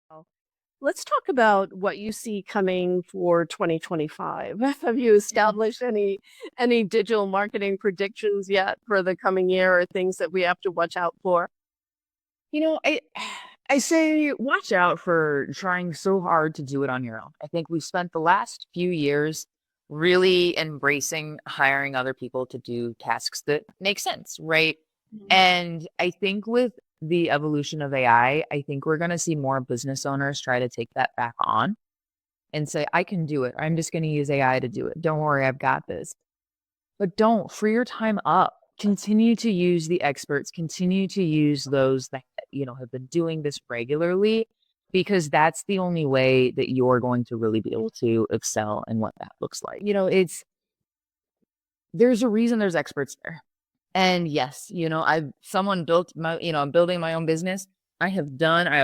Well, let's talk about what you see coming for 2025. Have you established any digital marketing predictions yet for the coming year or things that we have to watch out for? You know, I I say watch out for trying so hard to do it on your own. I think we've spent the last few years really embracing hiring other people to do tasks that make sense, right? Mhm. And I think with the evolution of AI, I think we're going to see more business owners try to take that back on and say, I can do it. I'm just going to use AI to do it. Don't worry, I've got this. But don't free your time up. Continue to use the experts, continue to use those that, have been doing this regularly, because that's the only way that you're going to really be able to excel in what that looks like. There's a reason there's experts there. And yes, I've someone built my, I'm building my own business. I have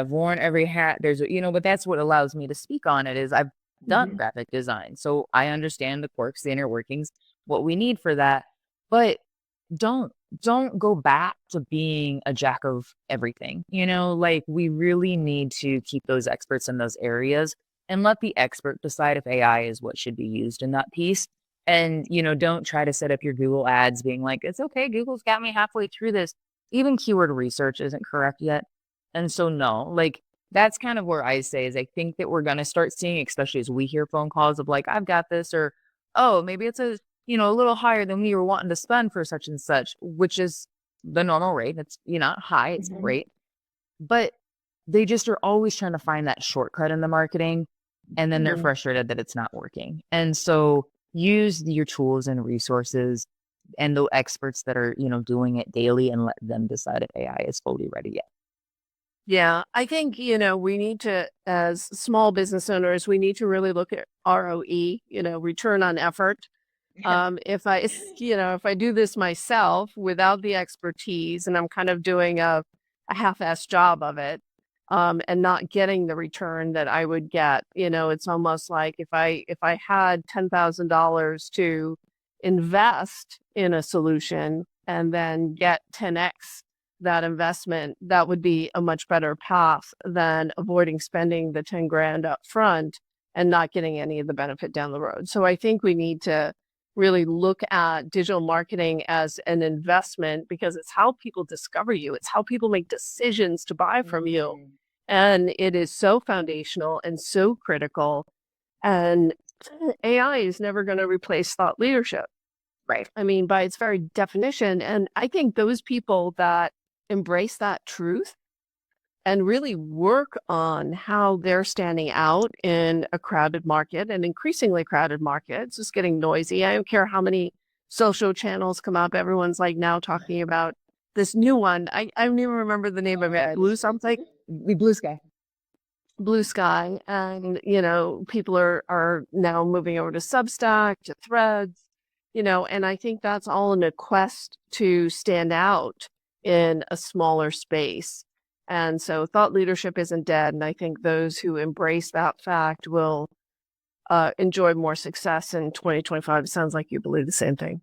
worn every hat. But that's what allows me to speak on it is I've done Mhm. graphic design. So I understand the quirks, the inner workings, what we need for that. But don't don't go back to being a jack of everything. Like we really need to keep those experts in those areas and let the expert decide if AI is what should be used in that piece. And, don't try to set up your Google ads being like, it's okay, Google's got me halfway through this. Even keyword research isn't correct yet. And so, no, like that's kind of where I say is I think that we're going to start seeing, especially as we hear phone calls of like, I've got this, or, oh, maybe it's a little higher than we were wanting to spend for such and such, which is the normal rate. It's, not high, it's Mhm. great. But they just are always trying to find that shortcut in the marketing. And then they're Mhm. frustrated that it's not working. And so use your tools and resources and the experts that are, doing it daily and let them decide if AI is fully ready yet. Yeah, I think, we need to, as small business owners, we need to really look at ROE, return on effort. If I, if I do this myself without the expertise and I'm kind of doing a half-assed job of it, and not getting the return that I would get, it's almost like if I had $10,000 to invest in a solution and then get 10x that investment, that would be a much better path than avoiding spending the 10 grand up front and not getting any of the benefit down the road. So I think we need to really look at digital marketing as an investment because it's how people discover you. It's how people make decisions to buy from you. Mm. And it is so foundational and so critical. And AI is never going to replace thought leadership. Right. I mean, by its very definition. And I think those people that embrace that truth and really work on how they're standing out in a crowded market, an increasingly crowded market. It's just getting noisy. I don't care how many social channels come up. Everyone's like now talking about this new one. I don't even remember the name of it. Blue something, The blue sky. Blue Sky. And, people are now moving over to Substack, to Threads, and I think that's all in a quest to stand out in a smaller space. And so thought leadership isn't dead. And I think those who embrace that fact will enjoy more success in 2025. It sounds like you believe the same thing.